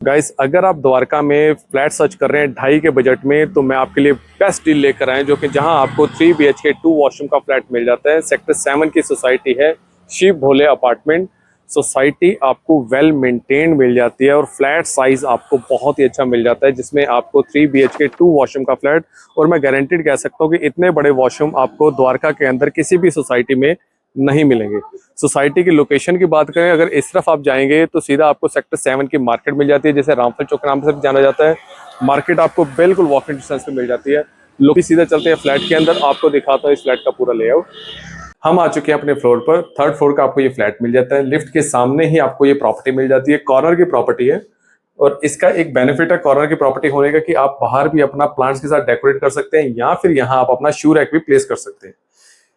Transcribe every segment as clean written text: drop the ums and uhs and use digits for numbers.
Guys, अगर आप द्वारका में फ्लैट सर्च कर रहे हैं 2.5 के बजट में, तो मैं आपके लिए बेस्ट डील लेकर आया, जो कि जहां आपको 3 BHK 2 वॉशरूम का फ्लैट मिल जाता है। सेक्टर 7 की सोसाइटी है, शिव भोले अपार्टमेंट। सोसाइटी आपको वेल मेंटेन्ड मिल जाती है और फ्लैट साइज आपको बहुत ही अच्छा मिल जाता है, जिसमें आपको 3 BHK 2 वॉशरूम का फ्लैट। और मैं गारंटीड कह सकता हूँ कि इतने बड़े वॉशरूम आपको द्वारका के अंदर किसी भी सोसाइटी में नहीं मिलेंगे। सोसाइटी की लोकेशन की बात करें, अगर इस तरफ आप जाएंगे तो सीधा आपको सेक्टर 7 की मार्केट मिल जाती है, जिसे रामफल चौक नाम से भी जाना जाता है। मार्केट आपको बिल्कुल वॉकिंग डिस्टेंस पे मिल जाती है। लोग भी सीधा चलते हैं फ्लैट के अंदर। आपको दिखाता हूँ इस फ्लैट का पूरा लेआउट। हम आ चुके हैं अपने फ्लोर पर। 3rd फ्लोर का आपको ये फ्लैट मिल जाता है। लिफ्ट के सामने ही आपको ये प्रॉपर्टी मिल जाती है। कॉर्नर की प्रॉपर्टी है और इसका एक बेनिफिट है कॉर्नर की प्रॉपर्टी होने का कि आप बाहर भी अपना प्लांट्स के साथ डेकोरेट कर सकते हैं, या फिर यहाँ आप अपना शू रैक भी प्लेस कर सकते हैं।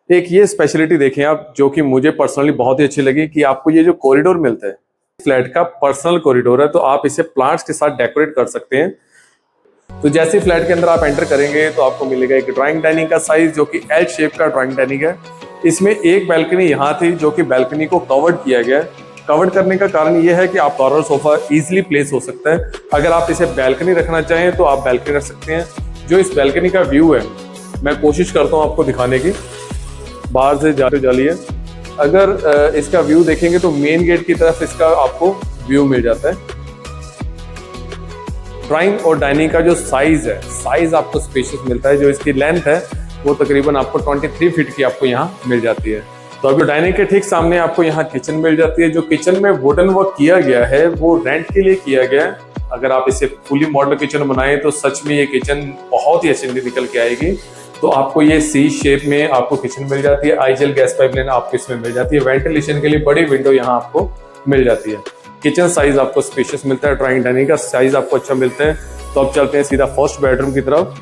एक ये स्पेशलिटी देखें आप, जो कि मुझे पर्सनली बहुत ही अच्छी लगी, कि आपको ये जो कॉरिडोर मिलता है, फ्लैट का पर्सनल कॉरिडोर है, तो आप इसे प्लांट्स के साथ डेकोरेट कर सकते हैं। तो जैसे ही फ्लैट के अंदर आप एंटर करेंगे तो आपको मिलेगा एक ड्राइंग डाइनिंग का साइज, जो कि एल शेप का ड्राइंग डाइनिंग है। इसमें एक बैल्कनी यहाँ थी, जो कि बैल्कनी को कवर्ड किया गया है। कवर्ड करने का कारण यह है कि आप कॉर्नर सोफा इजीली प्लेस हो सकता है। अगर आप इसे बैल्कनी रखना चाहें तो आप बैल्कनी रख सकते हैं। जो इस बैल्कनी का व्यू है, मैं कोशिश करता हूँ आपको दिखाने की। बाहर से जाते जालिए, अगर इसका व्यू देखेंगे तो मेन गेट की तरफ इसका आपको व्यू मिल जाता है। ड्राइंग और डाइनिंग का जो साइज है, साइज आपको स्पेशियस मिलता है। जो इसकी लेंथ है वो तकरीबन आपको 23 फीट की आपको यहाँ मिल जाती है। तो अभी डाइनिंग के ठीक सामने आपको यहाँ किचन मिल जाती है। जो किचन में वुडन वर्क किया गया है वो रेंट के लिए किया गया है। अगर आप इसे फुली मॉडल किचन बनाएं तो सच में ये किचन बहुत ही अच्छी निकल के आएगी। तो आपको ये सी शेप में आपको किचन मिल जाती है। आईजेल गैस पाइपलाइन आपको इसमें मिल जाती है। वेंटिलेशन के लिए बड़ी विंडो यहाँ आपको मिल जाती है। किचन साइज आपको स्पेशियस मिलता है। ड्राइंग डाइनिंग का साइज आपको अच्छा मिलता है। तो अब चलते हैं सीधा फर्स्ट बेडरूम की तरफ।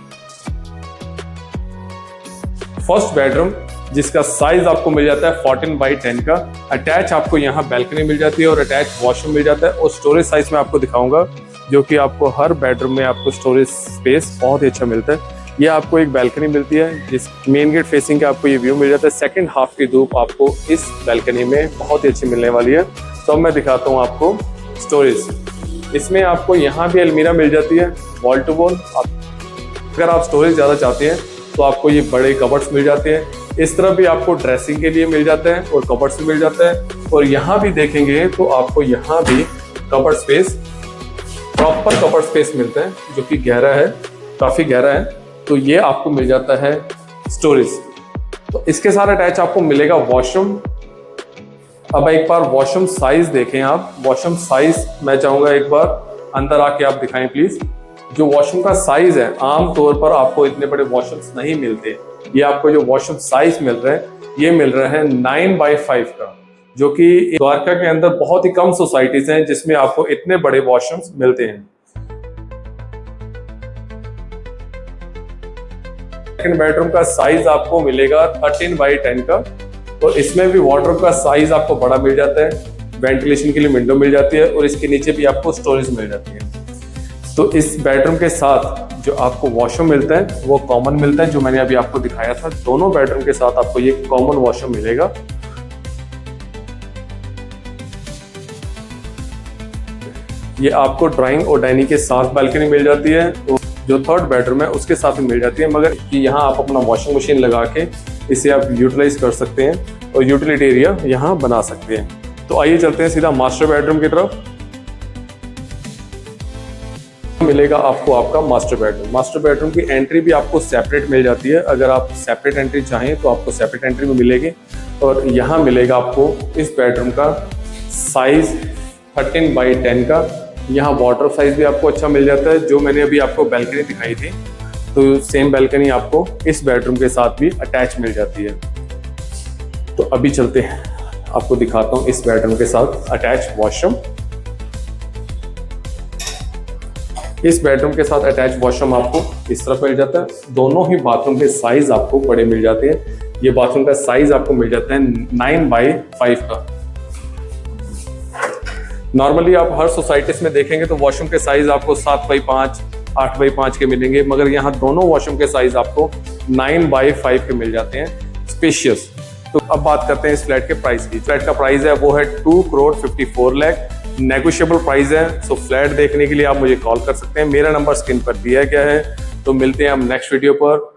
फर्स्ट बेडरूम जिसका साइज आपको मिल जाता है 14x10 का। अटैच आपको यहाँ बैल्कनी मिल जाती है और अटैच वॉशरूम मिल जाता है। और स्टोरेज साइज में आपको दिखाऊंगा, जो कि आपको हर बेडरूम में आपको स्टोरेज स्पेस बहुत ही अच्छा मिलता है। ये आपको एक बैल्कनी मिलती है, जिस मेन गेट फेसिंग का आपको ये व्यू मिल जाता है। सेकंड हाफ की धूप आपको इस बैल्कनी में बहुत ही अच्छी मिलने वाली है। तो अब मैं दिखाता हूँ आपको स्टोरेज। इसमें आपको यहाँ भी अलमीरा मिल जाती है, वॉल टू वॉल। अगर आप स्टोरेज ज़्यादा चाहते हैं तो आपको ये बड़े कबर्ड्स मिल जाते हैं। इस तरह भी आपको ड्रेसिंग के लिए मिल जाता है और कबर्ड्स भी मिल जाता है। और यहाँ भी देखेंगे तो आपको यहाँ भी cupboard space, proper cupboard space मिलता है, जो कि गहरा है, काफ़ी गहरा है। तो ये आपको मिल जाता है स्टोरेज। तो इसके साथ अटैच आपको मिलेगा वॉशरूम। अब एक बार वॉशरूम साइज देखें आप। वॉशरूम साइज मैं चाहूंगा एक बार अंदर आके आप दिखाएं प्लीज। जो वॉशरूम का साइज है, आमतौर पर आपको इतने बड़े वॉशरूम्स नहीं मिलते। ये आपको जो वॉशरूम साइज मिल रहा है, ये मिल रहा है 9x5 का, जो कि द्वारका के अंदर बहुत ही कम सोसाइटीज हैं जिसमें आपको इतने बड़े वॉशरूम्स मिलते हैं। सेकंड बेडरूम का साइज आपको मिलेगा 13x10 का। और इसमें भी वार्डरोब का साइज आपको बड़ा मिल जाता है। वेंटिलेशन के लिए विंडो मिल जाती है और इसके नीचे भी आपको स्टोरेज मिल जाती है। तो इस बेडरूम के साथ जो आपको वॉशरूम मिलता है वो कॉमन मिलता है, जो मैंने अभी आपको दिखाया था। दोनों बेडरूम के साथ आपको ये कॉमन वॉशरूम मिलेगा। ये आपको ड्राइंग और डाइनिंग के साथ बैल्कनी मिल जाती है। तो जो 3rd बेडरूम है उसके साथ भी मिल जाती है, मगर कि यहाँ आप अपना वॉशिंग मशीन लगा के इसे आप यूटिलाइज कर सकते हैं और यूटिलिटी एरिया यहाँ बना सकते हैं। तो आइए चलते हैं सीधा मास्टर बेडरूम की तरफ। मिलेगा आपको आपका मास्टर बेडरूम। मास्टर बेडरूम की एंट्री भी आपको सेपरेट मिल जाती है। अगर आप सेपरेट एंट्री चाहें तो आपको सेपरेट एंट्री भी मिलेगी। और यहाँ मिलेगा आपको इस बेडरूम का साइज 13x10 का। यहाँ वार्डरोब साइज भी आपको अच्छा मिल जाता है। जो मैंने अभी आपको बैल्कनी दिखाई थी, तो सेम बैल्कनी आपको इस बेडरूम के साथ भी अटैच मिल जाती है। तो अभी चलते हैं, आपको दिखाता हूँ इस बेडरूम के साथ अटैच वॉशरूम। इस बेडरूम के साथ अटैच वॉशरूम आपको इस तरफ मिल जाता है। दोनों ही बाथरूम के साइज आपको बड़े मिल जाते हैं। ये बाथरूम का साइज आपको मिल जाता है 9x5 का। नॉर्मली आप हर सोसाइटीज में देखेंगे तो वॉशरूम के साइज आपको 7x5, 8x5 के मिलेंगे, मगर यहाँ दोनों वॉशरूम के साइज आपको 9x5 के मिल जाते हैं, स्पेशियस। तो अब बात करते हैं इस फ्लैट के प्राइस की। फ्लैट का प्राइस है वो है 2,54,00,000। नेगोशिएबल प्राइस है। सो फ्लैट देखने के लिए आप मुझे कॉल कर सकते हैं, मेरा नंबर स्क्रीन पर दिया गया है। तो मिलते हैं हम नेक्स्ट वीडियो पर।